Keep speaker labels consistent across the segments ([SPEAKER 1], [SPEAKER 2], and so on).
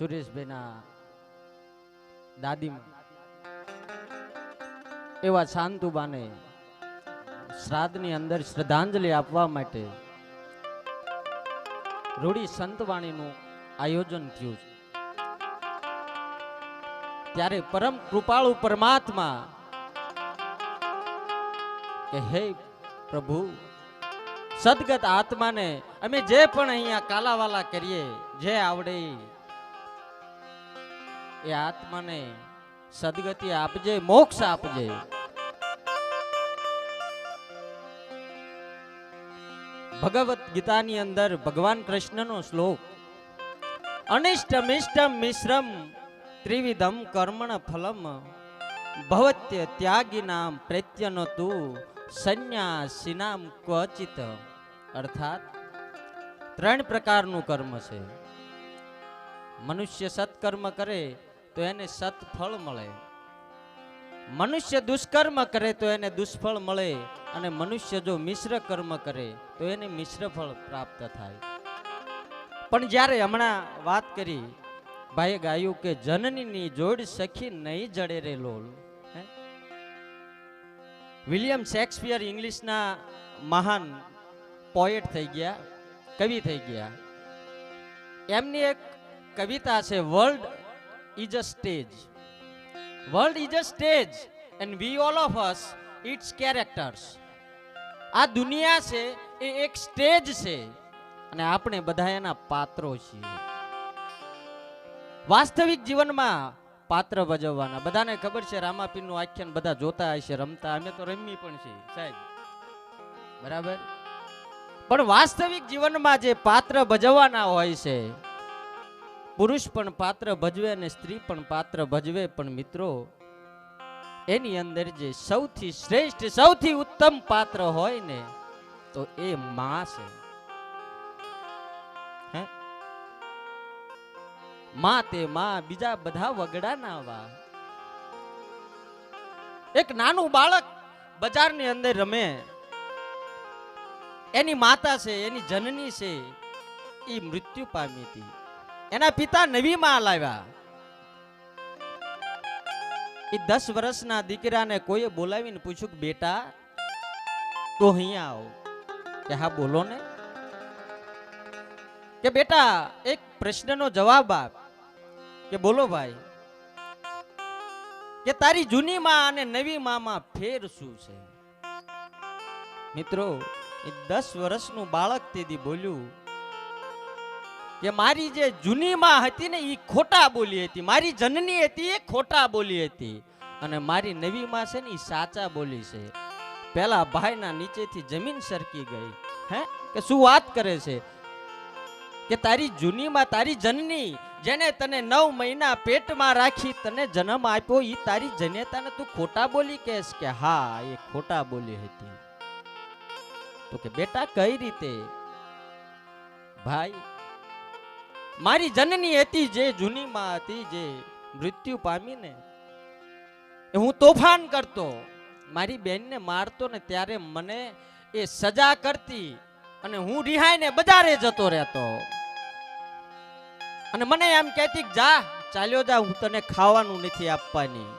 [SPEAKER 1] સુરેશભાઈના દાદીમાં એવા શાંતુબાને શ્રાદ્ધની અંદર શ્રદ્ધાંજલિ આપવા માટે રૂડી સંતવાણીનું આયોજન થયું છે. ત્યારે પરમ કૃપાળુ પરમાત્મા કે હે પ્રભુ, સદગત આત્માને અમે જે પણ અહીંયા કાલાવાલા કરીએ, જે આવડે એ આત્માને સદગતિ આપજે, મોક્ષ આપજે. ભગવત ગીતાની અંદર ભગવાન કૃષ્ણનો શ્લોક, અનિષ્ટમ ઇષ્ટમ મિશ્રમ ત્રિવિધમ કર્મણ ફલમ ભવત્ય ત્યાગીનામ પ્રત્યનતુ સંન્યાસીનામ ક્વચિત. અર્થાત ત્રણ પ્રકારનું કર્મ છે. મનુષ્ય સત્કર્મ કરે તો એને સત્ફળ મળે, મનુષ્ય દુષ્કર્મ કરે તો એને દુષ્ફળ મળે, અને મનુષ્ય જો મિશ્ર કર્મ કરે તો એને મિશ્ર ફળ પ્રાપ્ત થાય. પણ જ્યારે હમણાં વાત કરી ભાઈએ ગાયું કે જનનીની જોડ સખી નહીં જડે રે લોલ. વિલિયમ શેક્સપિયર ઇંગ્લિશના મહાન પોએટ થઈ ગયા, કવિ થઈ ગયા. એમની એક કવિતા છે, world is a stage, world is a stage and we all of us its characters. આ દુનિયા છે એ એક સ્ટેજ છે અને આપણે બધા એના પાત્રો છીએ. વાસ્તવિક જીવનમાં પાત્ર ભજવવાના બધાને ખબર છે. રામાપીરનું આખ્યાન બધા જોતા હશે, રમતા, અમે તો રમી પણ છીએ સાહેબ, બરાબર. પણ વાસ્તવિક જીવનમાં જે પાત્ર ભજવવાના હોય છે, પુરુષ પણ પાત્ર ભજવે અને સ્ત્રી પણ પાત્ર ભજવે, પણ મિત્રો એની અંદર જે સૌથી શ્રેષ્ઠ, સૌથી ઉત્તમ પાત્ર હોય ને તો એ માં છે. માં તે માં, બીજા બધા વગડા ના વા. એક નાનું બાળક બજારની અંદર રમે, એની માતા છે, એની જનની છે, એ મૃત્યુ પામી હતી. એના પિતા નવી માં લાવ્યા. એ 10 વર્ષના દીકરાને કોઈએ બોલાવીને પૂછ્યું કે બેટા તો અહીંયા આવો. કે હા બોલો ને. કે બેટા એક પ્રશ્નનો જવાબ આપ. કે બોલો ભાઈ. કે તારી જૂની માં અને નવી માં ફેર શું છે? મિત્રો એ 10 વર્ષનું બાળક તેથી બોલ્યું કે મારી જે જૂની માં હતી ને એ ખોટા બોલી હતી, મારી જનની હતી એ ખોટા બોલી હતી, અને મારી નવી માં છે ને એ સાચા બોલી છે. પેલા ભાઈના નીચેથી જમીન સરકી ગઈ. હે કે શું વાત કરે છે? કે તારી જૂની માં, તારી જનની, જેને તને 9 મહિના પેટમાં રાખી તને જન્મ આપ્યો, એ તારી જનેતાને તું ખોટા બોલી કહેશ? કે હા એ ખોટા બોલી હતી. તો કે બેટા કઈ રીતે? ભાઈ મારી જનની હતી, જે જૂની માં હતી, જે મૃત્યુ પામી ને, હું તોફાન કરતો, મારી બેનને મારતો ને ત્યારે મને એ સજા કરતી અને હું રિહાઈને બજારે જતો રહેતો, અને મને એમ કહેતી જા ચાલ્યો જા, હું તને ખાવાનું નથી આપવાની,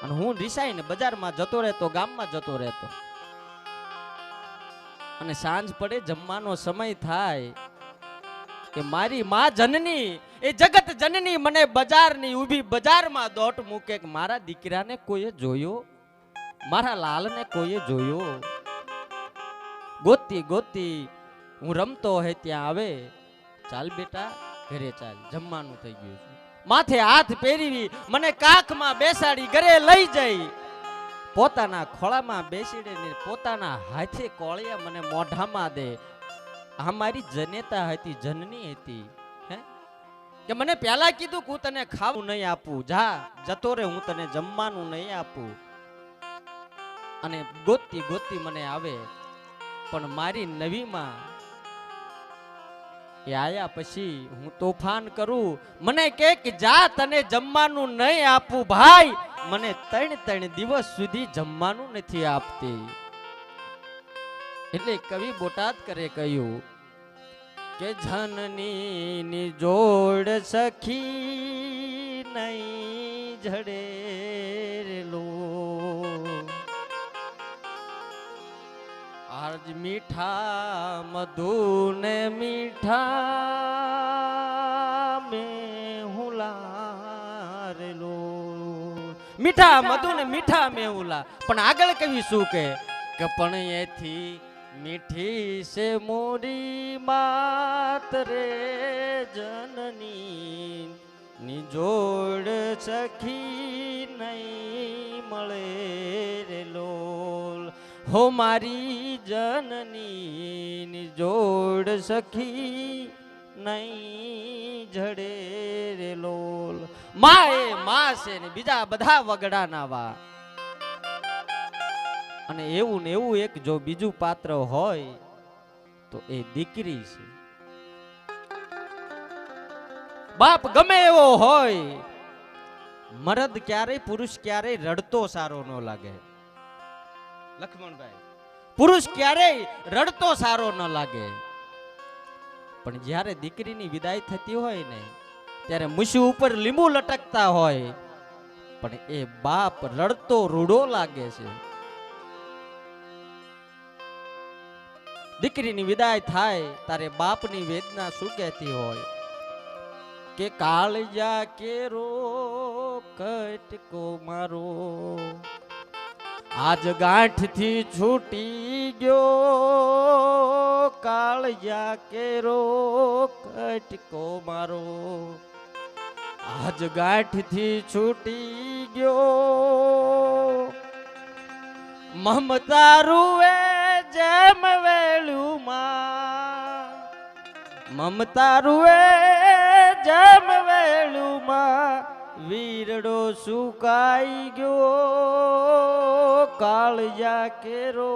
[SPEAKER 1] અને હું રિસાઈને બજારમાં જતો રહેતો, ગામમાં જતો રહેતો, અને સાંજ પડે જમવાનો સમય થાય કે મારી માં જનની, એ જગત જનની મને બજારની ઊભી બજારમાં દોટ મૂકે કે મારા દીકરાને કોઈએ જોયો, મારા લાલને કોઈએ જોયો. ગોતી ગોતી હું રમતો હોય ત્યાં આવે, ચાલ બેટા ઘરે ચાલ, જમવાનું થઈ ગયું છે. માથે હાથ પહેરી મને કાખમાં બેસાડી ઘરે લઈ જઈ, પોતાના ખોળામાં બેસીને પોતાના હાથે કોળિયા મને મોઢામાં દે. આ મારી જનેતા હતી, જનની હતી. હે કે મને પહેલા કીધું કે હું તને ખાવું નહીં આપું, જા જતો રે, હું તને જમવાનું નહીં આપું. અને ગોતી ગોતી મને આવે, પણ મારી નવી માં એ આયા પછી હું તોફાન કરું, મને કે જા તને જમવાનું નહીં આપું. ભાઈ મને 3 દિવસ સુધી જમવાનું નથી આપતી. એટલે કવિ બોટાદ કરે કહ્યું કે જનની ની જોડ સખી નહીં જડે લો આજ મીઠા મધુ ને મીઠા મેં હુલારેલો મીઠા મધુ ને મીઠા મેં હુલા પણ આગળ કવિ શું કે પણ એથી મીઠી સે મોરી માત રે જનની ની જોડ સખી નહીં મળે રે લોલ હો મારી જનની ની જોડ સખી નહીં જડે રે લોલ માં એ માં છે ને બીજા બધા વગડાના વા અને એવું ને એવું એક જો બીજું પાત્ર હોય તો એ દીકરી છે બાપ ગમે એવો હોય મરદ ક્યારેય પુરુષ ક્યારેય રડતો સારો ન લાગે લક્ષ્મણભાઈ પુરુષ ક્યારેય રડતો સારો ન લાગે પણ જ્યારે દીકરીની વિદાય થતી હોય ને ત્યારે મુશી ઉપર લીંબુ લટકતા હોય પણ એ બાપ રડતો રૂડો લાગે છે દીકરીની વિદાય થાય તારે બાપની વેદના શું કહેતી હોય કે કાળજા કેરો કટકો મારો આજ ગાંઠથી છૂટી ગયો કાળજા કેરો કટકો મારો આજ ગાંઠથી છૂટી ગયો મમતા રૂએ જેમ વેલું માં મમતા રૂએ જેમ વેલું માં વીરડો સુકાઈ ગયો કાળજા કેરો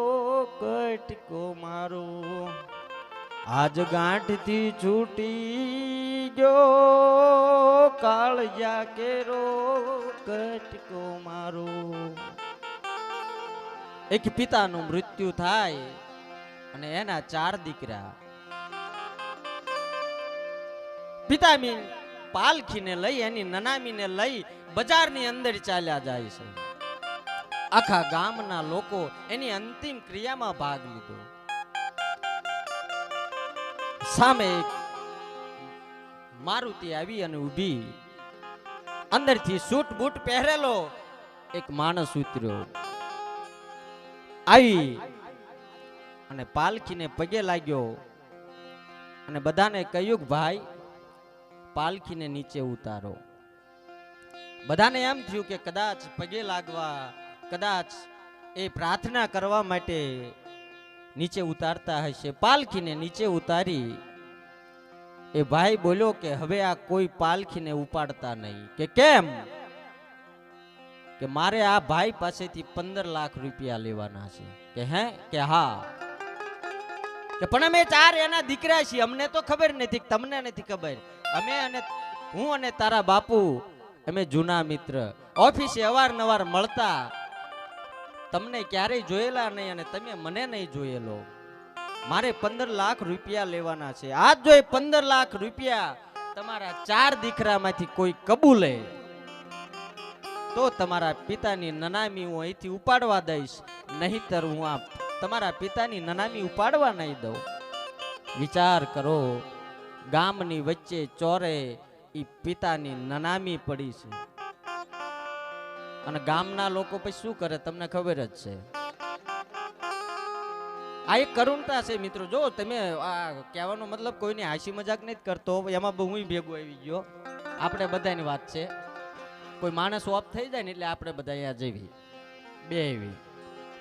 [SPEAKER 1] કટકો મારો આજ ગાંઠથી છૂટી ગયો કાળજા કેરો કટકો મારો એક પિતાનું મૃત્યુ થાય અને એના 4 દીકરા પિતામી પાલખીને લઈ એની નનામીને લઈ બજારની અંદર ચાલ્યા જાય છે આખા ગામના લોકો એની અંતિમ ક્રિયામાં ભાગ લીધો સામે મારુતિ આવી અને ઊભી અંદરથી સૂટ બૂટ પહેરેલો એક માણસ ઉતર્યો આવી અને પાલખીને પગે લાગ્યો અને બધાને કહ્યું કે ભાઈ પાલખીને નીચે ઉતારો બધાને એમ થયું કે કદાચ પગે લાગવા કદાચ એ પ્રાર્થના કરવા માટે નીચે ઉતારતા હશે પાલખીને નીચે ઉતારી એ ભાઈ બોલ્યો કે હવે આ કોઈ પાલખીને ઉપાડતા નહીં કે કેમ કે મારે આ ભાઈ પાસેથી 15 લાખ રૂપિયા લેવાના છે કે હે કે હા કે પણ અમે 4 એના દીકરા છીએ અમને તો ખબર નથી તમને નથી ખબર અમે અને હું અને તારા બાપુ અમે જૂના મિત્ર ઓફિસે અવારનવાર મળતા તમને ક્યારેય જોયેલા નહીં અને તમે મને નહીં જોયેલો મારે 15 લાખ રૂપિયા લેવાના છે આજ જો 15 લાખ રૂપિયા તમારા 4 દીકરામાંથી કોઈ કબૂલે તો તમારા પિતાની નનામી હું અહીંથી ઉપાડવા દઈશ નહીતર હું આ તમારા પિતાની નનામી ઉપાડવા નહીં દઉં વિચાર કરો ગામની વચ્ચે ચોરે ઈ પિતાની નનામી પડી છે અને ગામના લોકો પછી શું કરે તમને ખબર જ છે આ એક કરુણતા છે મિત્રો જો તમે આ કહેવાનો મતલબ કોઈની હાસી મજાક નથી કરતો એમાં હું ભેગો આવી ગયો આપણે બધાની વાત છે કોઈ માણસ ઓફ થઈ જાય ને એટલે આપણે બધા અહીંયા જઈએ બે એવી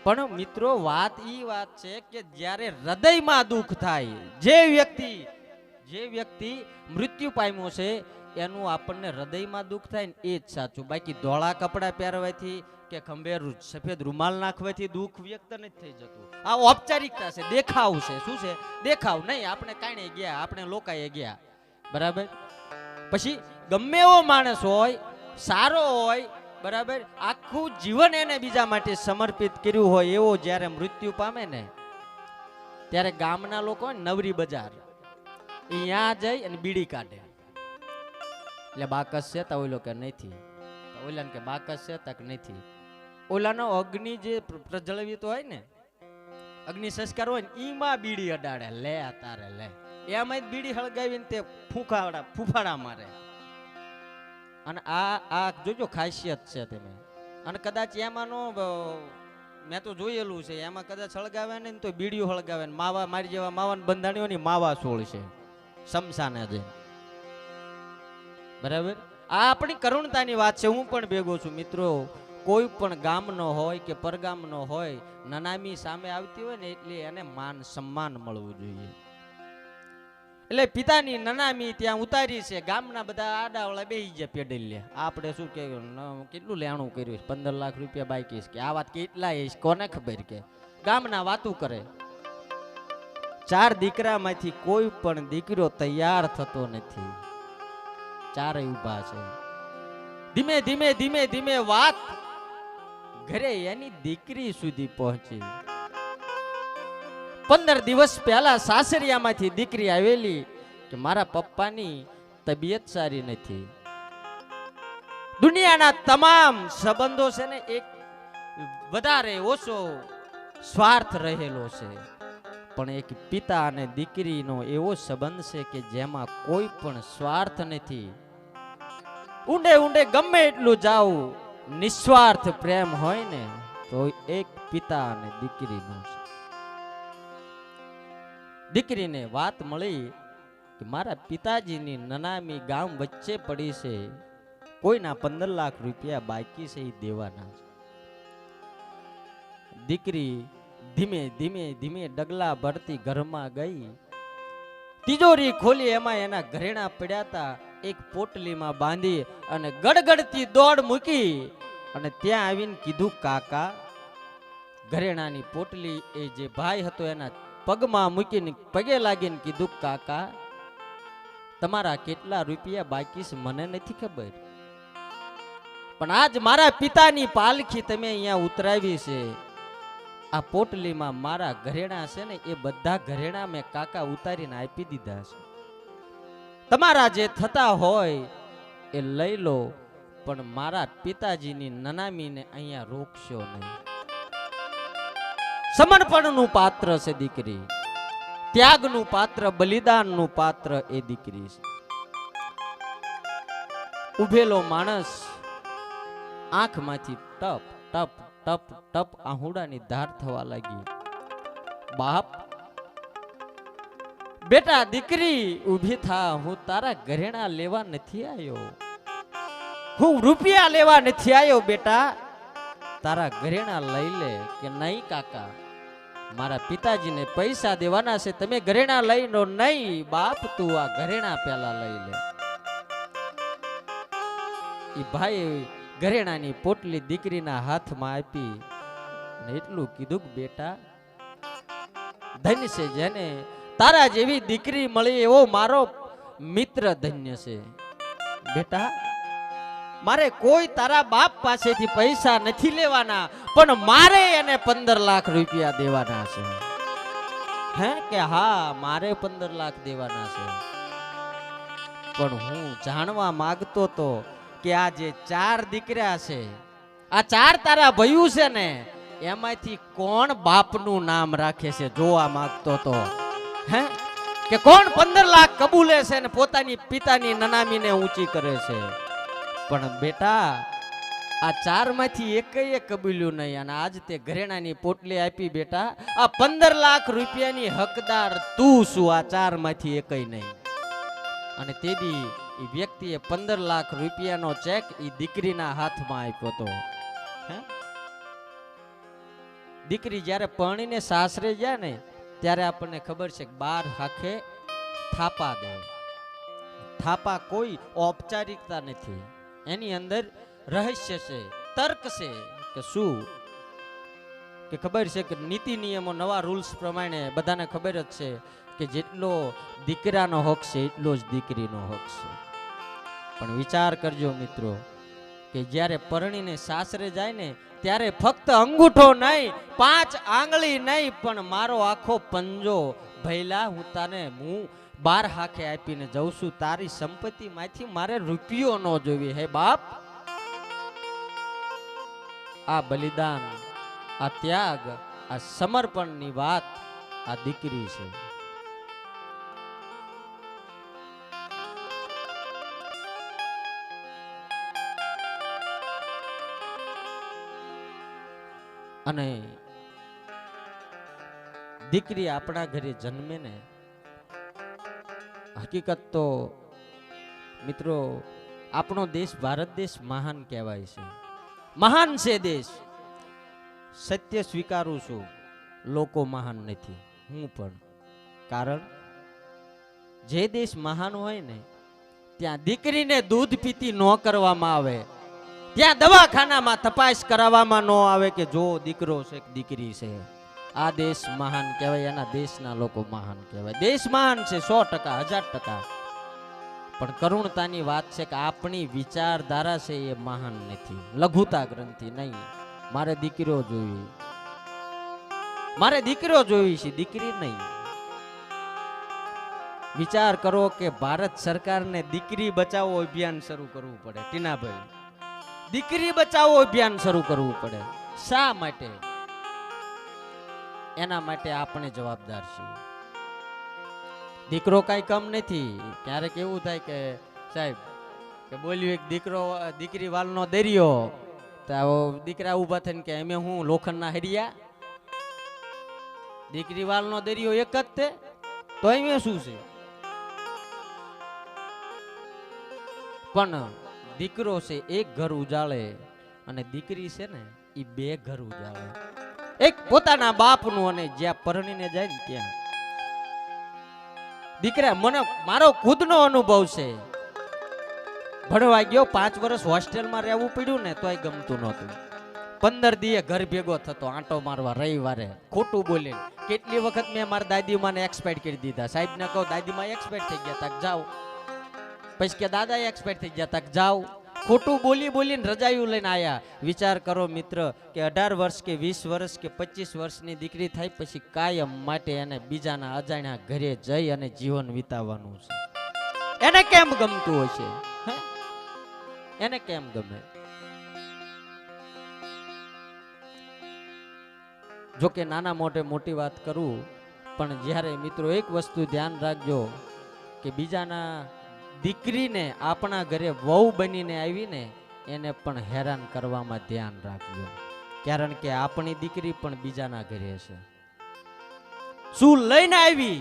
[SPEAKER 1] પણ મિત્રો વાત ઈ વાત છે કે જ્યારે હૃદયમાં દુઃખ થાય જે વ્યક્તિ મૃત્યુ પામ્યો છે એનું આપણને હૃદયમાં દુઃખ થાય ને એ જ સાચું બાકી ધોળા કપડા પહેરવાથી કે ખંભે સફેદ રૂમાલ નાખવાથી દુઃખ વ્યક્ત નથી થઈ જતું આ ઔપચારિકતા છે દેખાવ છે શું છે દેખાવ નહીં આપણે કાંઈ ગયા આપણે લોકાએ ગયા બરાબર પછી ગમે એવો માણસ હોય સારો હોય બરાબર આખું જીવન એને બીજા માટે સમર્પિત કર્યું હોય એવો જ્યારે મૃત્યુ પામે ને ત્યારે ગામના લોકો નવરી બજાર અહીંયા જઈ અને બીડી કાઢે. એટલે બાકસ છે તા ઓલો કે નથી, ઓલા કે બાકસ છે તક નથી. ઓલાનો અગ્નિ જે પ્રજ્વલિત હોય ને, અગ્નિ સંસ્કાર હોય ને, ઈમાં બીડી અડાડે. લે તારે લે, એમાં જ બીડી હળગાવીને તે ફૂફાડા મારે. અને આ જોજો ખાસિયત છે તમે. અને કદાચ એમાંનો મેં તો જોયેલું છે, એમાં કદાચ હળગાવે ને તો બીડીઓ હળગાવે ને માવા, મારી જેવા માવાને બંધાણીઓની માવા સોળ છે શમશાને જઈને. બરાબર, આ આપણી કરુણતાની વાત છે. હું પણ ભેગો છું મિત્રો. કોઈ પણ ગામનો હોય કે પરગામનો હોય, નનામી સામે આવતી હોય ને એટલે એને માન સન્માન મળવું જોઈએ. એટલે પિતાની નનામી ત્યાં ઉતારી છે. ગામના બધા આડાવાળા બેહી ગયા પેડલિયા. આપણે શું કે કેટલું લેણું કર્યું છે, 15 લાખ રૂપિયા બાકી છે કે આ વાત કેટલા છે કોને ખબર. કે ગામના વાતું કરે. 4 દીકરામાંથી કોઈ પણ દીકરો તૈયાર થતો નથી. 4 ઊભા છે. ધીમે ધીમે ધીમે ધીમે વાત ઘરે એની દીકરી સુધી પહોંચી. 15 દિવસ પહેલા સાસરિયામાંથી દીકરી આવેલી કે મારા પપ્પાની તબિયત સારી નથી. દુનિયાના તમામ સંબંધો છે ને એક વધારે ઓછો સ્વાર્થ રહેલો છે, પણ એક પિતા અને દીકરીનો એવો સંબંધ છે કે જેમાં કોઈ પણ સ્વાર્થ નથી. ઊંડે ઊંડે ગમે એટલું જાવ, નિસ્વાર્થ પ્રેમ હોય ને તો એક પિતા અને દીકરીનો છે. દીકરીને વાત મળી કે મારા પિતાજીની નનામી ગામ વચ્ચે પડી છે, કોઈના 15 લાખ રૂપિયા બાકી છે એ દેવાના છે. દીકરી ધીમે ધીમે ધીમે ડગલા ભરતી ઘરમાં ગઈ. તિજોરી ખોલી, એમાં એના ઘરેણા પડ્યા હતા. એક પોટલીમાં બાંધી અને ગડગડતી દોડ મૂકી અને ત્યાં આવીને કીધું કાકા. ઘરેણાની પોટલી એ જે ભાઈ હતો એના પગમાં મૂકીને પગે લાગીને કીધું કાકા તમારા કેટલા રૂપિયા બાકી છે મને નથી ખબર, પણ આજ મારા પિતાની પાલખી તમે અહીંયા ઉતરાવી છે. આ પોટલીમાં મારા ઘરેણા છે ને એ બધા ઘરેણા મેં કાકા ઉતારીને આપી દીધા છે. તમારા જે થતા હોય એ લઈ લો, પણ મારા પિતાજીની નનામીને અહીંયા રોકશો નહીં. સમર્પણનું પાત્ર છે દીકરી, ત્યાગનું પાત્ર, બલિદાનનું પાત્ર એ દીકરી છે. ઉભેલો માણસ આંખમાંથી ટપ ટપ ટપ ટપ આહુડાની ધાર થવા લાગી. બાપ બેટા દીકરી ઊભી થા, હું તારા ઘરેણા લેવા નથી આવ્યો, હું રૂપિયા લેવા નથી આવ્યો. બેટા તારા ઘરેણા લઈ લે. કે નહીં કાકા, મારા પિતાજીને પૈસા દેવાના છે, તમે ઘરેણા લઈ લો. નહીં બાપ, તું આ ઘરેણા પેલા લઈ લે. ઈ ભાઈ ઘરેણાની પોટલી દીકરીના હાથમાં આપી ને એટલું કીધું કે બેટા ધન્ય છે જેને તારા જેવી દીકરી મળી, એવો મારો મિત્ર ધન્ય છે. બેટા મારે કોઈ તારા બાપ પાસેથી પૈસા નથી લેવાના, પણ મારે એને 15 લાખ રૂપિયા દેવાના છે. હે કે હા, મારે 15 લાખ દેવાના છે. પણ હું જાણવા માંગતો તો કે આ જે 4 દીકરા છે, આ 4 તારા ભયું છે ને, એમાંથી કોણ બાપનું નામ રાખે છે જોવા માંગતો તો. હે કે કોણ 15 લાખ કબૂલે છે ને પોતાની પિતાની નનામીને ઊંચી કરે છે. પણ બેટા આ 4 માંથી એકય કબૂલ્યું નહીં, અને આજ તે ઘરેણાની પોટલી આપી. બેટા આ 15 લાખ રૂપિયાની હકદાર તું શું, આ 4 માંથી એકય નહીં. અને તેદી એ વ્યક્તિએ 15 લાખ રૂપિયાનો ચેક એ દીકરીના હાથમાં આપ્યો હતો. દીકરી જ્યારે પરણીને સાસરે જાય ને ત્યારે આપણને ખબર છે કે 12 હાખે થાપા દે. થાપા કોઈ ઔપચારિકતા નથી, એની અંદર રહસ્ય છે, તર્ક છે. કે શું કે ખબર છે કે નીતિ નિયમો નવા રૂલ્સ પ્રમાણે બધાને ખબર જ છે કે જેટલો દીકરાનો હક છે એટલો જ દીકરીનો હક છે. પણ વિચાર કરજો મિત્રો કે જ્યારે પરણીને સાસરે જાય ને ત્યારે ફક્ત અંગૂઠો નહીં, 5 આંગળી નહીં, પણ મારો આખો પંજો ભૈલા હું 12 હાકે આપીને જઉં છું, તારી સંપત્તિમાંથી મારે રૂપિયો ન જોવી. હે બાપ, આ બલિદાન, આ ત્યાગ, આ સમર્પણની વાત આ દીકરી છે. અને દીકરી આપણા ઘરે જન્મે ને, હકીકત તો મિત્રો આપણો દેશ ભારત દેશ મહાન કહેવાય છે, મહાન છે દેશ. સત્ય સ્વીકારું છું, લોકો મહાન નથી, હું પણ. કારણ જે દેશ મહાન હોય ને ત્યાં દીકરીને દૂધ પીતી ન કરવામાં આવે, ત્યાં દવાખાનામાં તપાસ કરાવવામાં ન આવે કે જો દીકરો છે કે દીકરી છે. આ દેશ મહાન કહેવાય, એના દેશના લોકો મહાન કહેવાય. દેશ મહાન છે 100%, 1000%. પણ કરુણતાની વાત છે કે આપણી વિચારધારા છે એ મહાન નથી, લઘુતા ગ્રંથિ નહીં. મારે દીકરો જોવી, મારે દીકરો જોવી છે, દીકરી નહીં. વિચાર કરો કે ભારત સરકારને દીકરી બચાવો અભિયાન શરૂ કરવું પડે. ટીનાભાઈ, દીકરી બચાવો અભિયાન શરૂ કરવું પડે. શા માટે? એના માટે આપણે જવાબદાર છીએ. દીકરો કઈ કમ નથી. ક્યારેક એવું થાય કે સાહેબ કે બોલ્યું એક દીકરી વાલનો દરિયો, તો દીકરા ઉભા થઈને કે અમે હું લોખંડના હરિયા? દીકરી વાલનો દરિયો એક જ તે, તો એમ શું છે? પણ દીકરો છે એક ઘર ઉજાળે અને દીકરી છે ને એ 2 ઘર ઉજાળે. એક પોતાના બાપનું અને જ્યાં પરણીને જાય ને ત્યાં. દીકરા, મને મારો ખુદનો અનુભવ છે. ભણવા ગયો, 5 વર્ષ હોસ્ટેલમાં રહેવું પડ્યું ને તોય ગમતું નહોતું. 15 દીએ ઘર ભેગો થતો આંટો મારવા રવિવારે, ખોટું બોલીને. કેટલી વખત મેં મારા દાદીમાને એક્સપાયર કરી દીધા. સાહેબને કહો દાદીમા એક્સપાયર થઈ ગયા, તક જાઓ. પછી કે દાદા એક્સપાયર થઈ ગયા, તક જાઓ. ખોટું બોલીને રજાયું લઈને આયા. વિચાર કરો મિત્ર કે 18 વર્ષ કે 20 વર્ષ કે 25 વર્ષની દીકરી થાય પછી કાયમ માટે એને બીજાના અજાણ્યા ઘરે જઈ અને જીવન વિતાવવાનું છે. એને કેમ ગમતું હશે? એને કેમ ગમે? જો કે નાના મોટે મોટી વાત કરું, પણ જ્યારે મિત્રો એક વસ્તુ ધ્યાન રાખજો કે બીજાના દીકરીને આપણા ઘરે વહુ બનીને આવીને એને પણ હેરાન કરવામાં ધ્યાન રાખજો. કારણ કે આપણી દીકરી પણ બીજાના ઘરે છે. શું લઈને આવી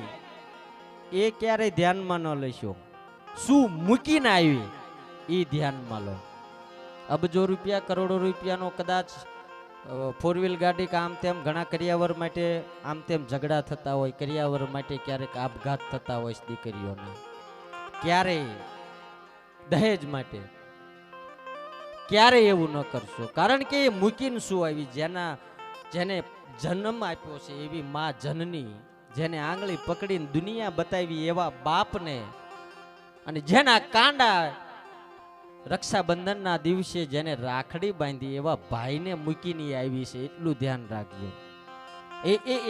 [SPEAKER 1] એ ક્યારેય ધ્યાનમાં ન લેશો, શું મૂકીને આવી એ ધ્યાનમાં લો. અબજો રૂપિયા, કરોડો રૂપિયાનો કદાચ 4 વ્હીલ ગાડી કે આમ તેમ ઘણા કરિયાવર માટે આમ તેમ ઝઘડા થતા હોય, કરિયાવર માટે ક્યારેક આપઘાત થતા હોય દીકરીઓના. ક્યારેય દહેજ માટે ક્યારેય એવું ન કરશો. કારણ કે એ મૂકીને શું આવી? જેને જન્મ આપ્યો છે એવી માં જનની, જેને આંગળી પકડીને દુનિયા બતાવી એવા બાપને, અને જેના કાંડા રક્ષાબંધનના દિવસે જેને રાખડી બાંધી એવા ભાઈને મૂકીને આવી છે. એટલું ધ્યાન રાખજો.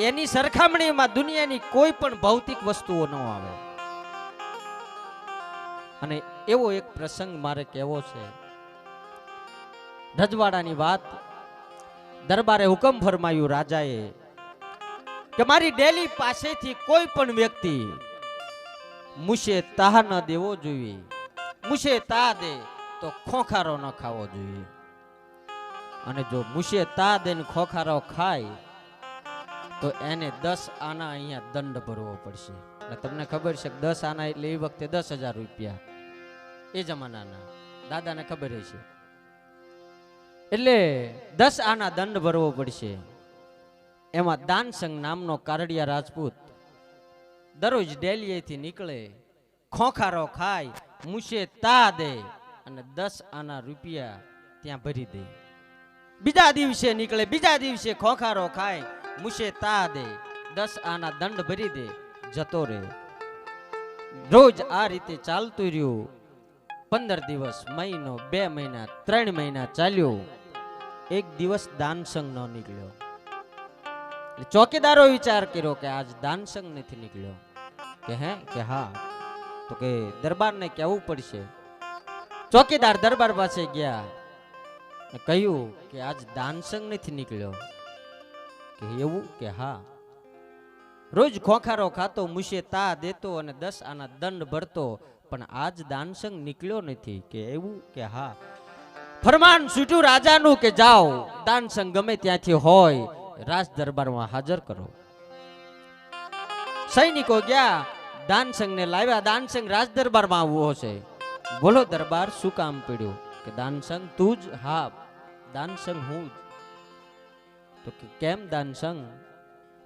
[SPEAKER 1] એની સરખામણીમાં દુનિયાની કોઈ પણ ભૌતિક વસ્તુઓ ન આવે. અને એવો એક પ્રસંગ મારે કહેવો છે. રજવાડાની વાત. દરબારે હુકમ ફરમાયું રાજાએ કે મારી ડેલી પાસેથી કોઈ પણ વ્યક્તિ મુશે તાહ ન દેવો જોઈએ. મુશે તા દે તો ખોખારો ન ખાવો જોઈએ. અને જો મુશે તા દે ને ખોખારો ખાય તો એને 10 આના અહીંયા દંડ ભરવો પડશે. તમને ખબર છે 10 આના એટલે એ વખતે 10,000 રૂપિયા. એ જમાનાના દાદાને ખબર છે. એટલે 10 આના દંડ ભરવો પડશે. એમાં દાનસંગ નામનો કારડિયા રાજપૂત દરરોજ ડેલીએથી નીકળે, ખોખારો ખાય, મુશે તા દે અને 10 આના રૂપિયા ત્યાં ભરી દે. બીજા દિવસે નીકળે, બીજા દિવસે ખોખારો ખાય, મુશે તા દે, 10 આના દંડ ભરી દે, જતો રહે. રોજ આ રીતે ચાલતું રહ્યું. 15 દિવસ, મહિનો, 2 મહિના, 3 મહિના ચાલ્યો. એક દિવસ દાનસંગ ન નીકળ્યો. ચોકીદારો વિચાર કર્યો કે આજ દાનસંગ નથી નીકળ્યો કે હે કે હા તો કે દરબારને કહેવું પડશે. ચોકીદાર દરબાર પાસે ગયા કહ્યું કે આજ દાનસંગ નથી નીકળ્યો કે એવું કે હા. રોજ ખોખારો ખાતો મુશે તા દેતો અને 10 આના દંડ ભરતો પણ આજ દાનસંગ નીકળ્યો નથી કે એવું કે હા. ફરમાન છૂટ્યું રાજાનું કે જાઓ દાનસંગ ગમે ત્યાંથી હોય રાજ દરબારમાં હાજર કરો. સૈનિકો ગયા દાનસંગ ને લાવ્યા. દાનસંગ રાજ દરબારમાં આવવો છે. બોલો દરબાર શું કામ પડ્યું કે દાનસંગ તું જ? હા દાનસંગ હું જ. તો કે કેમ દાનસંગ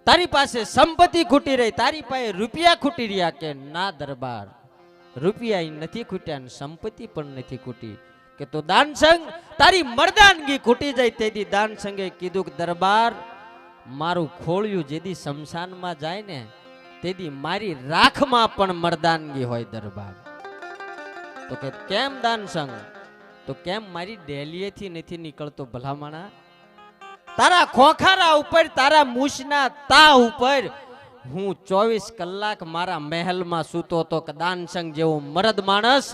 [SPEAKER 1] તારી પાસે સંપત્તિ ખૂટી રહી, તારી પાસે રૂપિયા ખૂટી રહ્યા કે ના દરબાર રૂપિયા નથી ખૂટ્યા ને સંપત્તિ પણ નથી ખૂટી કે તો દાનસંગ તારી મર્દાનગી ખૂટી જાય. તેથી દાનસંગે કીધું કે દરબાર મારું ખોળ્યું જેદી શમશાનમાં જાય ને તેથી મારી રાખમાં પણ મર્દાનગી હોય દરબાર. તો કે કેમ દાનસંગ તો કેમ મારી ડેલીએથી નથી નીકળતો ભલામણા? તારા ખોખારા ઉપર તારા મૂછના તા ઉપર હું 24 કલાક મારા મહેલમાં સૂતો તો કે દાનસંગ જેવો મરદ માણસ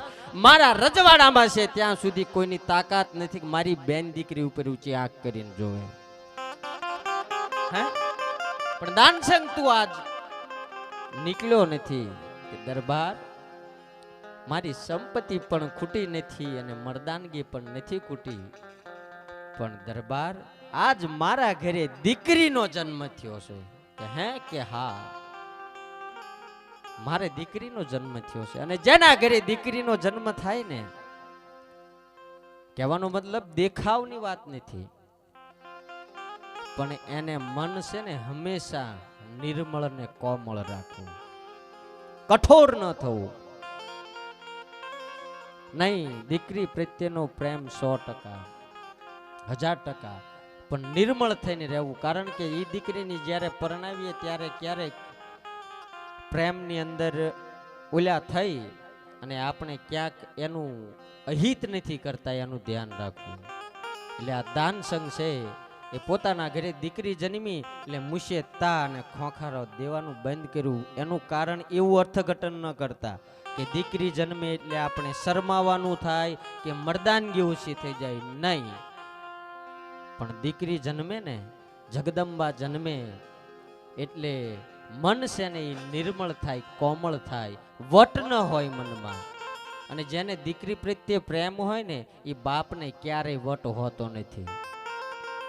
[SPEAKER 1] મારા રજવાડામાં છે ત્યાં સુધી કોઈની તાકાત નથી કે મારી બેન દીકરી ઉપર ઊંચી આંખ કરીને જોવે. હે પણ દાનસંગ તું આજ નીકળ્યો નથી કે દરબાર મારી સંપત્તિ પણ ખૂટી નથી અને મર્દાનગી પણ નથી ખૂટી પણ દરબાર આજ મારા ઘરે દીકરીનો જન્મ થયો છે કે હે કે હા મારે દીકરીનો જન્મ થયો છે. અને જેના ઘરે દીકરીનો જન્મ થાય ને કહેવાનો મતલબ દેખાવની વાત નથી પણ એને મન છે ને હંમેશા નિર્મળ ને કોમળ રાખવું, કઠોર ન થવું. નહીં દીકરી પ્રત્યેનો પ્રેમ 100%, 1000%, પણ નિર્મળ થઈને રહેવું. કારણ કે એ દીકરીની જ્યારે પરણાવીએ ત્યારે ક્યારેક પ્રેમની અંદર ઓલા થઈ અને આપણે ક્યાંક એનું અહિત નથી કરતા એનું ધ્યાન રાખવું. એટલે આ દાનસંગ છે એ પોતાના ઘરે દીકરી જન્મી એટલે મુશે તા અને ખોખારો દેવાનું બંધ કર્યું. એનું કારણ એવું અર્થઘટન ન કરતા કે દીકરી જન્મે એટલે આપણે શરમાવાનું થાય કે મર્દાનગી ઓછી થઈ જાય, નહીં. પણ દીકરી જન્મે ને જગદંબા જન્મે એટલે મન છે ને એ નિર્મળ થાય, કોમળ થાય, વટ ન હોય મનમાં. અને જેને દીકરી પ્રત્યે પ્રેમ હોય ને એ બાપને ક્યારેય વટ હોતો નથી.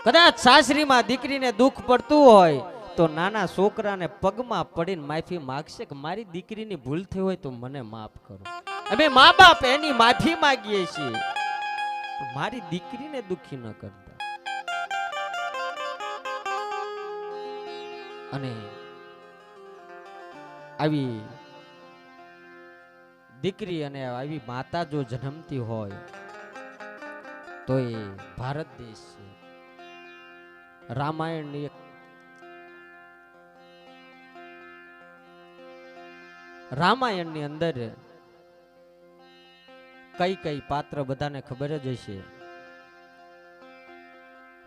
[SPEAKER 1] કદાચ સાસરીમાં દીકરીને દુઃખ પડતું હોય તો નાના છોકરાને પગમાં પડીને માફી માગશે કે મારી દીકરીની ભૂલ થઈ હોય તો મને માફ કરો. અમે મા બાપ એની માફી માંગીએ છીએ, મારી દીકરીને દુઃખી ન કરતા. અને આવી દીકરી અને આવી માતા જો જન્મતી હોય તો એ ભારત દેશ છે. રામાયણની રામાયણની અંદર કઈ કઈ પાત્ર બધાને ખબર જ હશે.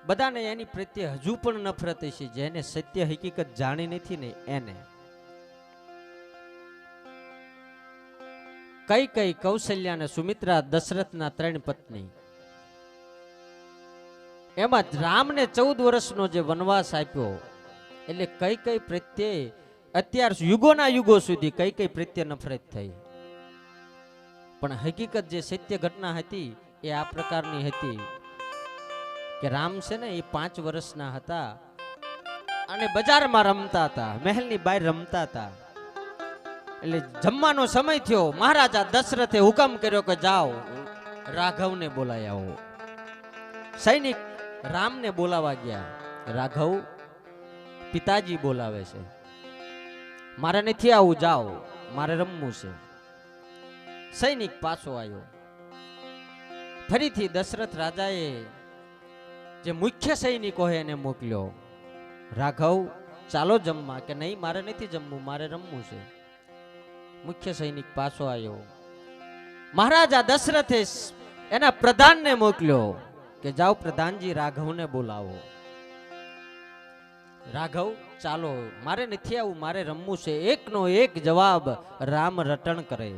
[SPEAKER 1] બધાને એની પ્રત્યે હજુ પણ નફરત હશે. જેને સત્ય હકીકત જાણી નથી ને એને. કઈ કઈ, કૌશલ્યા ને સુમિત્રા, દશરથના 3 પત્ની. એમાં રામને 14 વર્ષનો જે વનવાસ આપ્યો એટલે કઈ કઈ પ્રત્યે અત્યાર યુગોના યુગો સુધી કઈ કઈ પ્રત્યે નફરત થઈ. પણ હકીકત જે સત્ય ઘટના હતી એ આ પ્રકારની હતી કે રામ છે ને એ 5 વર્ષના હતા અને બજારમાં રમતા હતા, મહેલની બહાર રમતા હતા. એટલે જમવાનો સમય થયો. મહારાજા દશરથે હુકમ કર્યો કે જાઓ રાઘવને બોલાવી આવો. સૈનિક રામને બોલાવા ગયા. રાઘવ પિતાજી બોલાવે છે, મારે નથી આવું, જાઓ મારે રમવું છે. સૈનિક પાછો આવ્યો. ફરીથી દશરથ રાજાએ જે મુખ્ય સૈનિકો એને મોકલ્યો. રાઘવ ચાલો જમવા કે નહીં મારે નથી જમવું, મારે રમવું છે. મુખ્ય સૈનિક પાછો આવ્યો. મહારાજા દશરથે એના પ્રધાનને મોકલ્યો કે જાઓ પ્રધાનજી રાઘવને બોલાવો. રાઘવ ચાલો, મારે નથી આવું, મારે રમવું છે. એકનો એક જવાબ રામ રટણ કરે.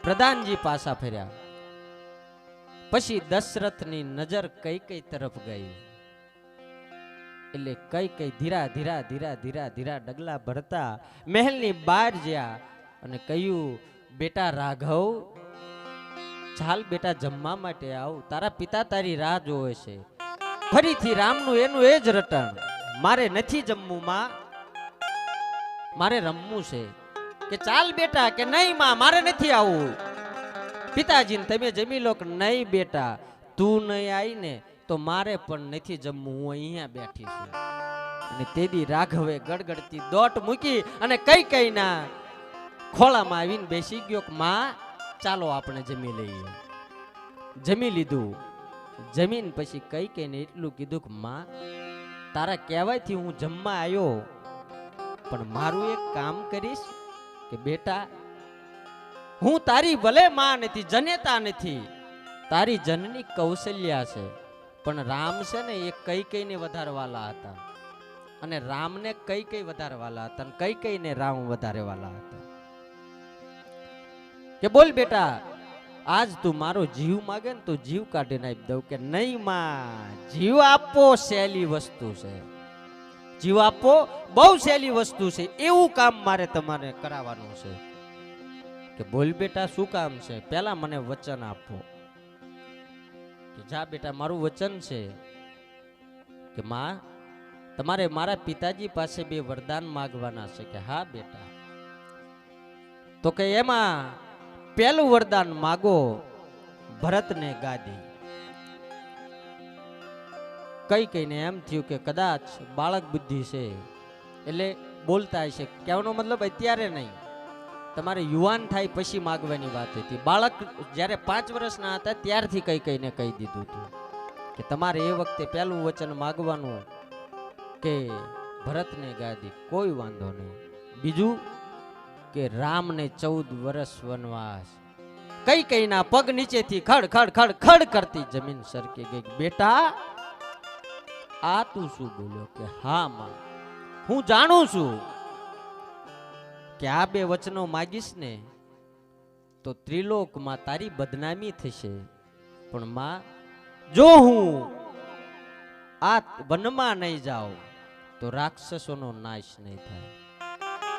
[SPEAKER 1] પ્રધાનજી પાછા ફર્યા. પછી દશરથની નજર કઈ કઈ તરફ ગઈ. એટલે કઈ કઈ ધીરા ધીરા ધીરા ધીરા ધીરા ડગલા ભરતા મહેલની બહાર જ્યા અને કહ્યું, બેટા રાઘવ, ચાલ બેટા, જમવા માટે આવ, તારા પિતા તારી રાહ જોવે છે. ફરીથી રામનું એનું એ જ રટણ, મારે નથી જમવું માં, મારે રમવું છે. કે ચાલ બેટા, કે નહીં માં, મારે નથી આવું. પિતાજીને તમે જમી લો. કે નહીં બેટા, તું નહીં આવી ને તો મારે પણ નથી જમવું, હું અહીંયા બેઠી છું. અને તેદી રાઘવે ગડગડતી દોટ મૂકી અને કઈ કઈ ના ખોળામાં આવીને બેસી ગયો. કે માં ચાલો આપણે જમી લઈએ. જમી લીધું. જમીન પછી કઈ કઈને એટલું કીધું કે માં, તારા કહેવાયથી હું જમવા આવ્યો, પણ મારું એક કામ કરીશ. કે બેટા, હું તારી ભલે માં નથી, જનેતા નથી, તારી જનની કૌશલ્યા છે, પણ રામ છે ને એ કઈ કઈને વધારે વાલા હતા, અને રામને કઈ કઈ વધારે વાલા હતા, અને કઈ કઈને રામ વધારે વાલા હતા. કે બોલ બેટા, આજ તું મારો જીવ માગે ને તો જીવ કાઢીને આપી દઉં. કે નહીં માં, જીવ આપવો સહેલી વસ્તુ છે, જીવ આપવો બહુ સહેલી વસ્તુ છે, એવું કામ મારે તમારે કરાવવાનું છે. કે બોલ બેટા, શું કામ છે? પેલા મને વચન આપો. કે જા બેટા, મારું વચન છે કે માં, તમારે મારા પિતાજી પાસે 2 વરદાન માંગવાના છે. કે હા બેટા. તો કે એમાં પહેલું વરદાન માગો, ભરતને ગાદી. કઈ કઈને એમ થયું કે કદાચ બાળક બુદ્ધિ છે એટલે બોલતા હશે. કહેવાનો મતલબ અત્યારે નહીં, તમારે યુવાન થાય પછી માગવાની વાત હતી. બાળક જ્યારે 5 વર્ષના હતા ત્યારથી કઈ કઈને કહી દીધું હતું કે તમારે એ વખતે પહેલું વચન માગવાનું કે ભરતને ગાદી. કોઈ વાંધો નહીં. બીજું કે રામને 14 વર્ષ વનવાસ. કઈ કઈના પગ નીચેથી ખડ ખડ ખડ ખડ કરતી જમીન સરકી ગઈ. બેટા, આ તું શું બોલ્યો? કે હા માં, હું જાણું છું કે આ 2 વચનો માગીશ ને તો ત્રિલોકમાં તારી બદનામી થશે, પણ માં, જો હું આ વનમાં નહીં જાઉં તો રાક્ષસોનો નાશ નહીં થાય.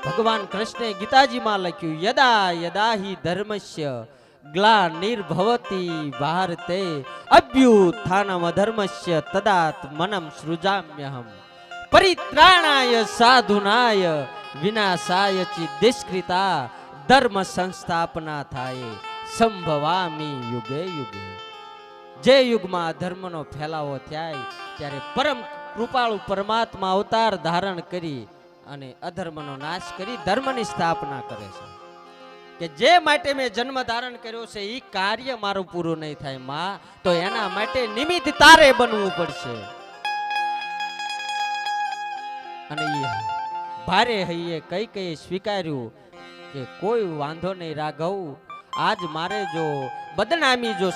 [SPEAKER 1] ભગવાન કૃષ્ણે ગીતાજીમાં લખ્યું, યદા યદા હિ ધર્મસ્ય ગ્લાનિર્ભવતી ભારતે અભ્યુત્થાનમ અધર્મસ્ય તદાત્મનમ સૃજામ્યહમ પરિત્રાણાય સાધુનાય વિનાશાય ચિ દિષ્કૃતા ધર્મ સંસ્થાપના થાય સંભવામી યુગે યુગે. જે યુગમાં ધર્મનો ફેલાવો થાય ત્યારે પરમ કૃપાળુ પરમાત્મા અવતાર ધારણ કરી અને અધર્મનો નાશ કરી ધર્મની સ્થાપના કરે છે. કે જે માટે મેં જન્મ ધારણ કર્યો છે એ કાર્ય મારું પૂરું નહીં થાય માં, તો એના માટે નિમિત્ત તારે બનવું પડશે. અને એ ભારે હૈયે કઈ કઈ સ્વીકાર્યું કે કોઈ વાંધો નહીં રાઘવ, આજ મારે જો બદનામી જો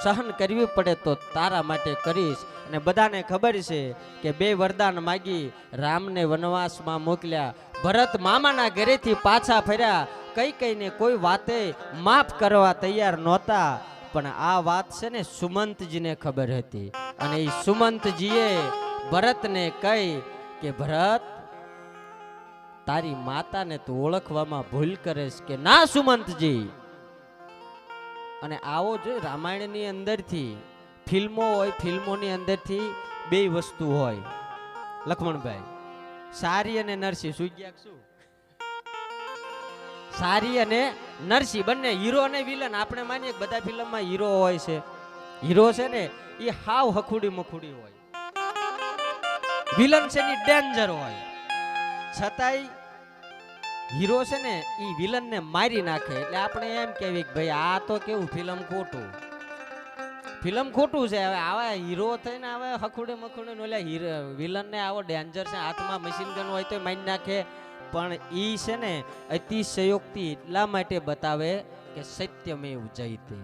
[SPEAKER 1] સહન કરવી પડે તો તારા માટે કરીશ. અને બધાને ખબર છે કે 2 વરદાન માગી રામને વનવાસમાં મોકલ્યા. ભરત મામાના ઘરેથી પાછા ફર્યા. કઈ કઈને કોઈ વાતે માફ કરવા તૈયાર નહોતા, પણ આ વાત છે ને સુમંતજીને ખબર હતી. અને એ સુમંતજીએ ભરતને કહી કે ભરત, તારી માતાને તું ઓળખવામાં ભૂલ કરેશ. કે ના સુમંતજી. અને આવો જો રામાયણની અંદરથી ફિલ્મો હોય, ફિલ્મોની અંદરથી 2 વસ્તુ હોય. લક્ષ્મણભાઈ, સારી અને નરસિંહ. શું ગયા? શું સારી અને નરસિંહ બંને હીરો અને વિલન. આપણે માનીએ બધા ફિલ્મમાં હીરો હોય છે, હીરો છે ને એ હાવ હખુડી મખુડી હોય, વિલન છે ને ડેન્જર હોય. છતાંય હીરો છે ને એ વિલન ને મારી નાખે. એટલે આપણે એમ કહેવી કે ભાઈ આ તો કેવું ફિલ્મ ખોટું, ફિલ્મ ખોટું છે. હવે આવા હીરો થઈને હવે હખુડે મખુડે ઓલા વિલન ને આવો ડેન્જર છે, હાથમાં મશીન ગન હોય તો મારી નાખે. પણ ઈ છે ને અતિશયોક્તિ એટલા માટે બતાવે કે સત્યમેવ જયતે.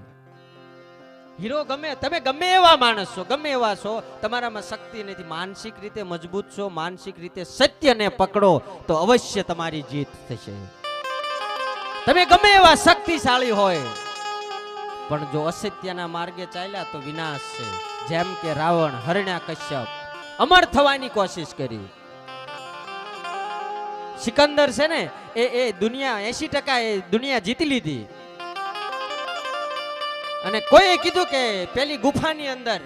[SPEAKER 1] હીરો ગમે, તમે ગમે એવા માણસ છો, ગમે એવા છો, તમારામાં શક્તિ નથી, માનસિક રીતે મજબૂત છો, માનસિક રીતે સત્યને પકડો તો અવશ્ય તમારી જીત થશે. તમે ગમે એવા શક્તિશાળી હોય પણ જો અસત્યના માર્ગે ચાલ્યા તો વિનાશ છે. જેમ કે રાવણ હરણ્યાકશ્યપ અમર થવાની કોશિશ કરી. સિકંદર છે ને એ દુનિયા 80% એ દુનિયા જીતી લીધી. અને કોઈએ કીધું કે પેલી ગુફાની અંદર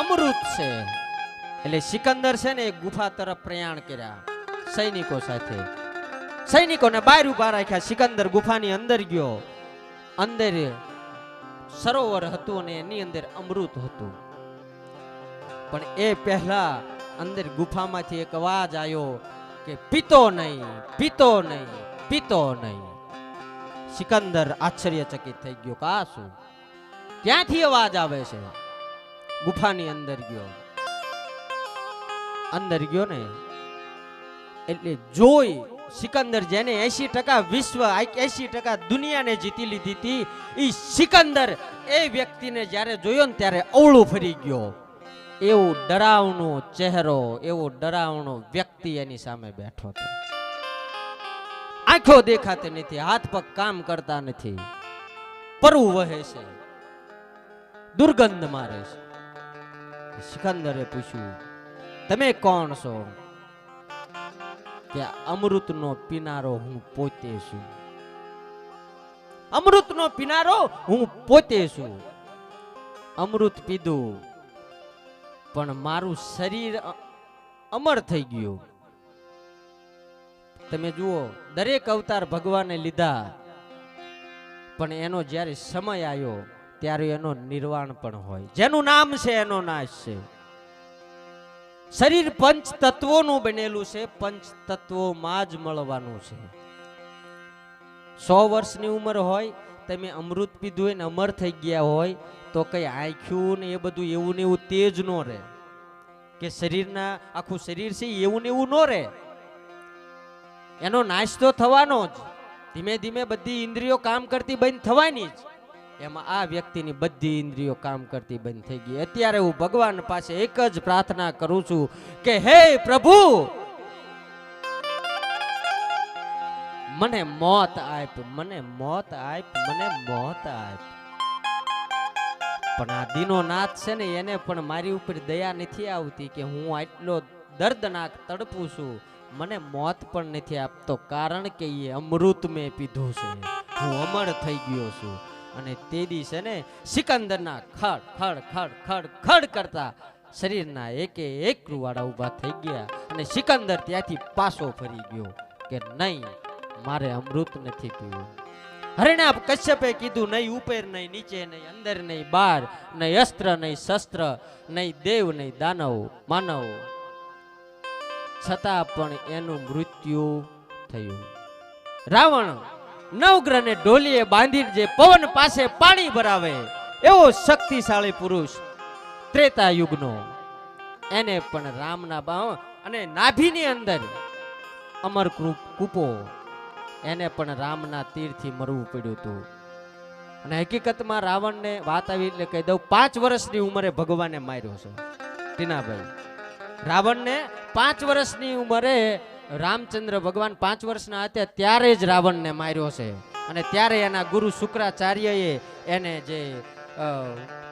[SPEAKER 1] અમૃત છે, એટલે સિકંદર છે ને એ ગુફા તરફ પ્રયાણ કર્યા સૈનિકો સાથે. સૈનિકોને બહાર ઉભા રાખ્યા. સિકંદર ગુફાની અંદર ગયો. અંદર સરોવર હતું અને એની અંદર અમૃત હતું. પણ એ પહેલા અંદર ગુફામાંથી એક અવાજ આવ્યો કે પીતો નહીં, પીતો નહીં, પીતો નહીં. સિકંદર આશ્ચર્યચકિત થઈ ગયો કે આ શું, ક્યાંથી અવાજ આવે છે? ગુફાની અંદર ગયો. અંદર ગયો ને એટલે જોઈ સિકંદર જેને 80% વિશ્વ 80% દુનિયાને જીતી લીધી હતી, એ સિકંદર એ વ્યક્તિને જ્યારે જોયો ને ત્યારે અવળું ફરી ગયો. એવો ડરાવનો ચહેરો, એવો ડરાવનો વ્યક્તિ એની સામે બેઠો હતો. આંખો દેખાતી નથી, હાથ પગ કામ કરતા નથી, પરવું વહે છે, દુર્ગંધ મારે છે. સિકંદરે પૂછ્યું તમે કોણ છો? કે અમૃતનો પીનારો હું પોતે છું. અમૃતનો પીનારો હું પોતે છું. અમૃત પીધું પણ મારું શરીર અમર થઈ ગયું. તમે જુઓ, દરેક અવતાર ભગવાને લીધા પણ એનો જ્યારે સમય આવ્યો ત્યારે એનો નિર્વાણ પણ હોય. જેનું નામ છે એનો નાશ છે. શરીર પંચ તત્વોનું બનેલું છે, પંચ તત્વોમાં જ મળવાનું છે. 100 વર્ષની ઉંમર હોય, તમે અમૃત પીધું હોય ને અમર થઈ ગયા હોય તો કઈ આંખ્યું ને એ બધું એવું ને એવું તેજ નો રહે, કે શરીરના આખું શરીર છે એવું ને એવું નો રહે. એનો નાશ તો થવાનો જ. ધીમે ધીમે બધી ઇન્દ્રિયો કામ કરતી બંધ થવાની જ. એમાં આ વ્યક્તિની બધી ઇન્દ્રિયો કામ કરતી બંધ થઈ ગઈ. અત્યારે હું ભગવાન પાસે એક જ પ્રાર્થના કરું છું કે હે પ્રભુ, મને મોત આપ, મને મોત આપ, મને મોત આપ. પણ આ દીનોનાથ છે ને એને પણ મારી ઉપર દયા નથી આવતી કે હું આટલો દર્દનાક તડપું છું, મને મોત પણ નથી આપતો. કારણ કે એ અમૃત મેં પીધું છે, હું અમર થઈ ગયો છું. અને તે દિવસે ને સિકંદરના ખડ ખડ ખડ ખડ ખડ કરતા શરીરના એકે એક રૂવાડા ઊભા થઈ ગયા. અને સિકંદર ત્યાંથી પાછો ફરી ગયો કે નહીં, મારે અમૃત નથી પીવું. હરણ્યા કશ્યપે કીધું નહીં ઉપર નહીં નીચે નહીં અંદર નહીં બહાર, નહીં અસ્ત્ર નહીં શસ્ત્ર, નહીં દેવ નહીં દાનવ માનવ, છતાં પણ એનું મૃત્યુ થયું. રાવણ નવગ્રહને ઢોલીએ બાંધીને જે પવન પાસે પાણી ભરાવે એવો શક્તિશાળી પુરુષ ત્રેતા યુગનો, એને પણ રામના બાવ અને નાભીની અંદર અમર કૂપો, એને પણ રામના તીરથી મરવું પડ્યું હતું. અને હકીકતમાં રાવણને વાત આવી એટલે કહી દઉં, 5 વર્ષની ઉંમરે ભગવાને માર્યો છે ટીનાભાઈ. રાવણને 5 વર્ષની ઉંમરે રામચંદ્ર ભગવાન 5 વર્ષના હતા ત્યારે જ રાવણને માર્યો છે. અને ત્યારે એના ગુરુ શુક્રાચાર્યએ એને જે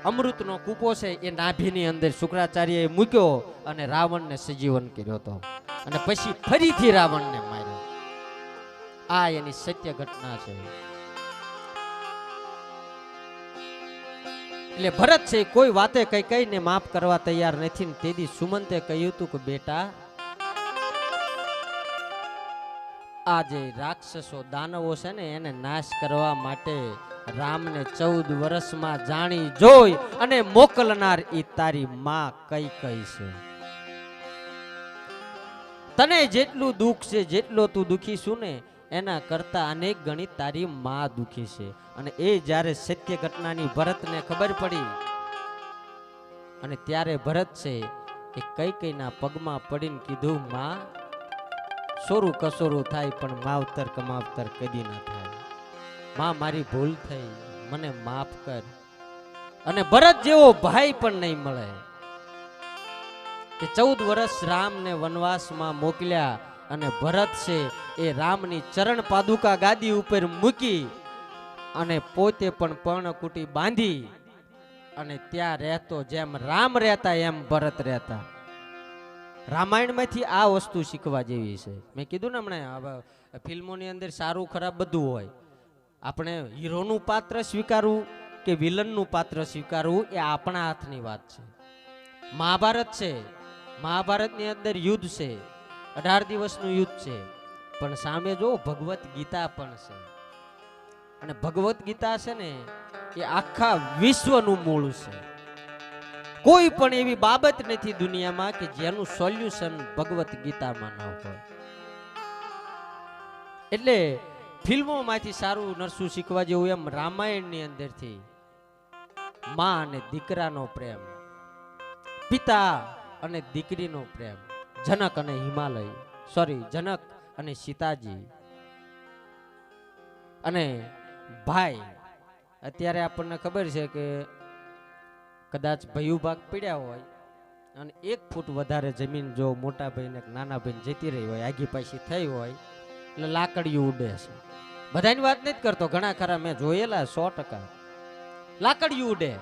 [SPEAKER 1] અમૃતનો કૂપો છે એ નાભીની અંદર શુક્રાચાર્યએ મૂક્યો અને રાવણને સજીવન કર્યો હતો. અને પછી ફરીથી રાવણને માર્યો. આ એની સત્ય ઘટના છે. એટલે ભરત છે કોઈ વાતે કઈ કઈને માફ કરવા તૈયાર નથી. તેથી સુમંતે કહ્યું હતું કે બેટા, આ જે રાક્ષસો દાનવો છે ને એને નાશ કરવા માટે રામને 14 વર્ષમાં જાણી જોઈ અને મોકલનાર ઈ તારી માં કઈ કઈ છે. તને જેટલું દુઃખ છે, જેટલો તું દુખી છું ને એના કરતા અનેક ગણી તારી માં દુખી છે. અને એ જ્યારે સત્ય ઘટનાની ભરતને ખબર પડી અને ત્યારે ભરત છે એ કઈ કઈના પગમાં પડીને કીધું, માં સોરું કસોરું થાય પણ માવતર કમાવતર કદી ના થાય. માં મારી ભૂલ થઈ, મને માફ કર. અને ભરત જેવો ભાઈ પણ નહીં મળે. કે 14 વર્ષ રામને વનવાસમાં મોકલ્યા અને ભરત છે એ રામની ચરણ પાદુકા ગાદી ઉપર મૂકી અને પોતે પણ પર્ણકુટી બાંધી અને ત્યાં રહેતો. જેમ રામ રહેતા એમ ભરત રહેતા. રામાયણમાંથી આ વસ્તુ શીખવા જેવી છે. મેં કીધું ને હમણાં ફિલ્મોની અંદર સારું ખરાબ બધું હોય. આપણે હીરોનું પાત્ર સ્વીકારવું કે વિલનનું પાત્ર સ્વીકારવું એ આપણા હાથની વાત છે. મહાભારત છે, મહાભારતની અંદર યુદ્ધ છે, 18 દિવસનું યુદ્ધ છે, પણ સામે જો ભગવત ગીતા પણ છે. અને ભગવત ગીતા છે ને એ આખા વિશ્વનું મૂળ છે. કોઈ પણ એવી બાબત નથી દુનિયામાં કે જેનું સોલ્યુશન ભગવત ગીતામાં ન હોય. એટલે ફિલ્મોમાંથી સારું નરસું શીખવા જેવું એમ રામાયણની અંદરથી માં અને દીકરાનો પ્રેમ, પિતા અને દીકરીનો પ્રેમ, જનક અને જનક અને સીતાજી અને ભાઈ. અત્યારે આપણને ખબર છે કે કદાચ ભયું ભાગ પીડ્યા હોય અને 1 ફૂટ વધારે જમીન જો મોટા ભાઈને નાના ભાઈને જતી રહી હોય, આગી પાછી થઈ હોય એટલે લાકડીયું ઉડે છે. બધાની વાત નથી કરતો, ઘણા ખરા મેં જોયેલા 100%. લાકડીયું ઉડે.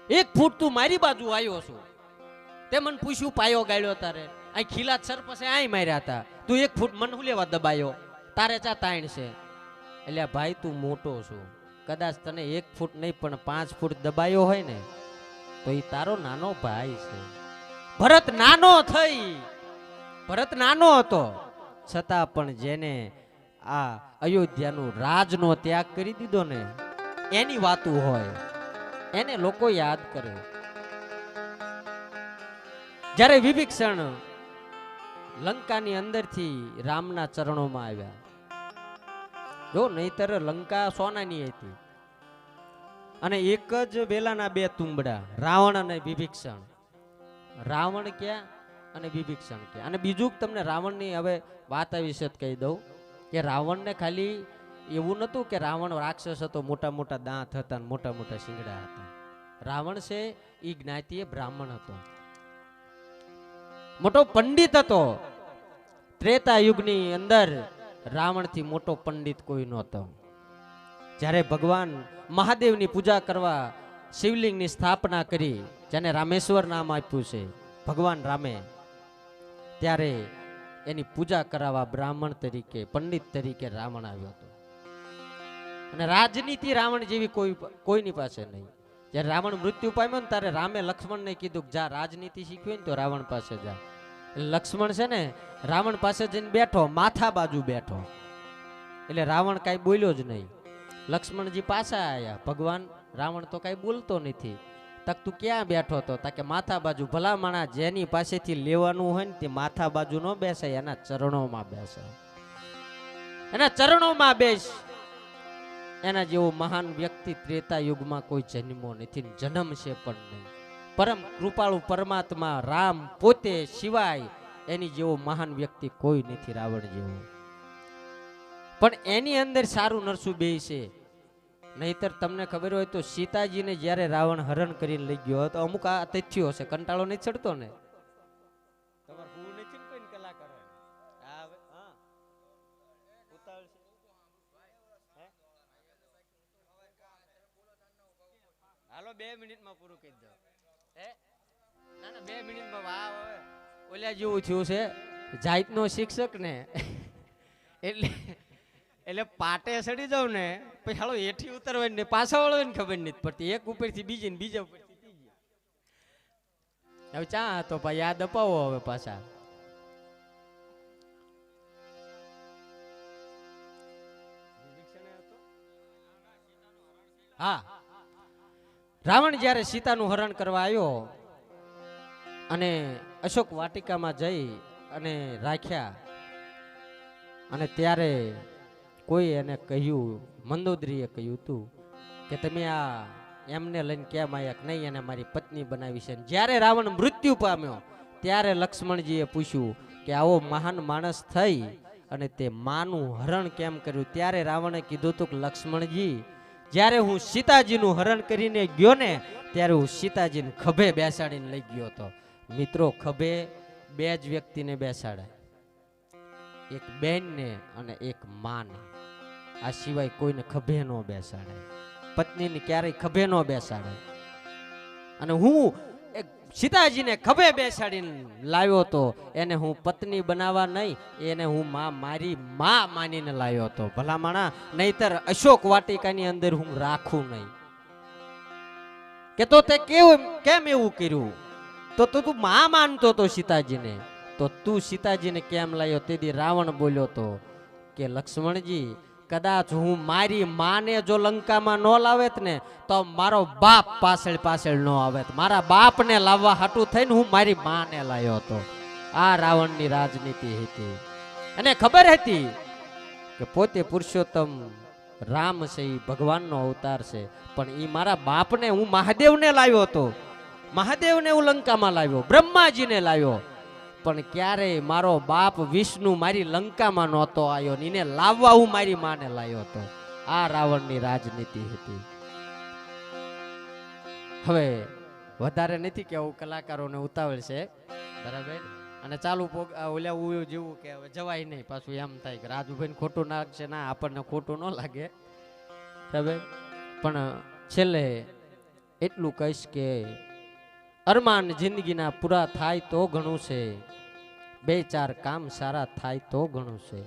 [SPEAKER 1] 1 ફૂટ તું મારી બાજુ આવ્યો છું, તે મને પૂછ્યું પાયો ગાળ્યો તારે, અહીં ખીલાત સર પાસે આય માર્યા હતા, તું 1 ફૂટ મને હું લેવા દબાયો, તારે ચા તાણ છે. એટલે ભાઈ તું મોટો છું, કદાચ તને 1 ફૂટ નહીં પણ 5 ફૂટ દબાયો હોય ને તો એ તારો નાનો ભાઈ છે. ભરત નાનો હતો છતાં પણ જેને આ અયોધ્યાનું રાજનો ત્યાગ કરી દીધો ને એની વાતું હોય, એને લોકો યાદ કરે. જ્યારે વિભીષણ લંકાની અંદરથી રામના ચરણોમાં આવ્યા, જો નહીતર લંકા સોનાની હતી અને એક જ વેલાના 2 તુંબડા, રાવણ અને વિભીષણ. રાવણ ક્યાં અને વિભીષણ ક્યાં. અને બીજું તમને રાવણની હવે વાત વિશે જ કહી દઉં કે રાવણને ખાલી એવું નહોતું કે રાવણ રાક્ષસ હતો, મોટા મોટા દાંત હતા, મોટા મોટા શિંગડા હતા. રાવણ છે એ જ્ઞાતિએ બ્રાહ્મણ હતો, મોટો પંડિત હતો. ત્રેતા યુગની અંદર રાવણથી મોટો પંડિત કોઈ નહોતો. જ્યારે ભગવાન મહાદેવની પૂજા કરવા શિવલિંગની સ્થાપના કરી, જેને રામેશ્વર નામ આપ્યું છે ભગવાન રામે, ત્યારે એની પૂજા કરાવવા બ્રાહ્મણ તરીકે, પંડિત તરીકે રાવણ આવ્યો હતો. અને રાજનીતિ રાવણ જેવી કોઈની પાસે નહીં. જ્યારે રાવણ મૃત્યુ પામ્યો ને ત્યારે રામે લક્ષ્મણને કીધું જા રાજનીતિ શીખવી ને તો રાવણ પાસે જા. લક્ષ્મણ છે ને રાવણ પાસે જઈને બેઠો, માથા બાજુ બેઠો, એટલે રાવણ કાંઈ બોલ્યો જ નહીં. લક્ષ્મણજી પાછા આવ્યા, ભગવાન રાવણ તો કાંઈ બોલતો નથી. તક તું ક્યાં બેઠો હતો? તાકે માથા બાજુ. ભલા માણા જેની પાસેથી લેવાનું હોય ને તે માથા બાજુ ન બેસે, એના ચરણોમાં બેસે, એના ચરણોમાં બેસ. એના જેવો મહાન વ્યક્તિ ત્રેતા યુગમાં કોઈ જન્મો નથી, જન્મ છે પણ નહીં. પરમ કૃપાળુ પરમાત્મા રામ પોતે સિવાય એની જેવો મહાન વ્યક્તિ કોઈ નથી, રાવણ જેવો. પણ એની અંદર સારું નરસું બે છે. નહીતર તમને ખબર હોય તો સીતાજીને જ્યારે રાવણ હરણ કરીને લઈ ગયો તો અમુક આ તથ્યો હશે, કંટાળો નહીં ચડતો ને? હાલો 2 મિનિટમાં પૂરું કરી દો. ના 2 મિનિટમાં વાહ ઓલ્યા જેવું થયું છે જાતનો શિક્ષક ને એટલે પાટે સડી જાવ ને પછી હાલો હેઠી ઉતરવાની ને પાછા વળવાની ને ખબર નથી પડતી, એક ઉપરથી બીજી ને બીજા ઉપરથી ત્રીજી. હવે ચા હતો ભાઈ, યાદ અપાવો હવે પાછા. હા, રાવણ જ્યારે સીતાનું હરણ કરવા આવ્યો અને અશોક વાટિકામાં જઈ અને રાખ્યા, અને ત્યારે કોઈ એને કહ્યું, મંદોદરીએ કહ્યું હતું કે તમે આ એમને લઈને કેમ આવ્યા? કે નહીં, એને મારી પત્ની બનાવી છે. જ્યારે રાવણ મૃત્યુ પામ્યો ત્યારે લક્ષ્મણજીએ પૂછ્યું કે આવો મહાન માણસ થઈ અને તે માનું હરણ કેમ કર્યું? ત્યારે રાવણે કીધું હતું કે લક્ષ્મણજી, જ્યારે હું સીતાજીનું હરણ કરીને ગયો ને ત્યારે હું સીતાજીને ખભે બેસાડીને લઈ ગયો હતો. મિત્રો, ખભે બે જ વ્યક્તિને બેસાડાય, એક બેનને અને એક માને. આ સિવાય કોઈને ખભે ન બેસાડાય, પત્નીને ક્યારેય ખભે ન બેસાડાય. અને હું એક સીતાજીને ખભે બેસાડીને લાવ્યો હતો, એને હું પત્ની બનાવવા નહીં, એને હું મારી માં માનીને લાવ્યો હતો. ભલા માણા, નહીતર અશોક વાટિકાની અંદર હું રાખું નહીં. કે તો તે કેમ એવું કર્યું? તો તું માં માનતો તો સીતાજીને, તો તું સીતાજીને કેમ લાવ્યો? તેથી રાવણ બોલ્યો તો કે લક્ષ્મણજી, કદાચ હું મારી માને જો લંકામાં ન લાવેત ને તો મારો બાપ પાછળ પાછળ ન આવેત. મારા બાપને લાવવા હાટું થઈને હું મારી માને લાવ્યો હતો. આ રાવણની રાજનીતિ હતી. અને ખબર હતી કે પોતે પુરુષોત્તમ રામ છે, એ ભગવાનનો અવતાર છે, પણ એ મારા બાપને હું મહાદેવને લાવ્યો હતો. મહાદેવને હું લંકામાં લાવ્યો, બ્રહ્માજીને લાવ્યો, પણ ક્યારેય મારો બાપ વિષ્ણુ મારી લંકામાં નહોતો આવ્યો. એને લાવવા હું મારી માને લાવ્યો હતો. આ રાવણની રાજનીતિ હતી. હવે વધારે નથી કેવું, કલાકારોને ઉતાવળ છે, બરાબર. અને ચાલુ ઓલા જેવું કે હવે જવાય નહીં, પાછું એમ થાય કે રાજુભાઈ ખોટું નાખશે. ના, આપણને ખોટું ન લાગે, બરાબર. પણ છેલ્લે એટલું કહીશ કે અરમાન જિંદગીના પૂરા થાય તો ઘણું છે, બે ચાર કામ સારા થાય તો ઘણું છે.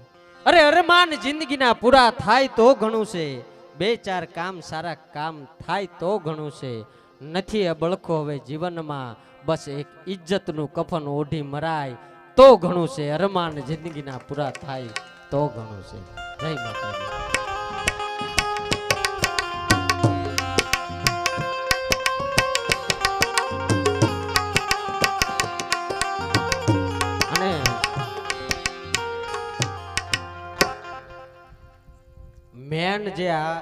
[SPEAKER 1] અરે અરમાન જિંદગીના પૂરા થાય તો ઘણું છે, બે ચાર કામ સારા કામ થાય તો ઘણું છે. નથી અબળખો હવે જીવનમાં, બસ એક ઇજ્જતનું કફન ઓઢી મરાય તો ઘણું છે. અરમાન જિંદગીના પૂરા થાય તો ઘણું છે. જય માતાજી. મેન જે આ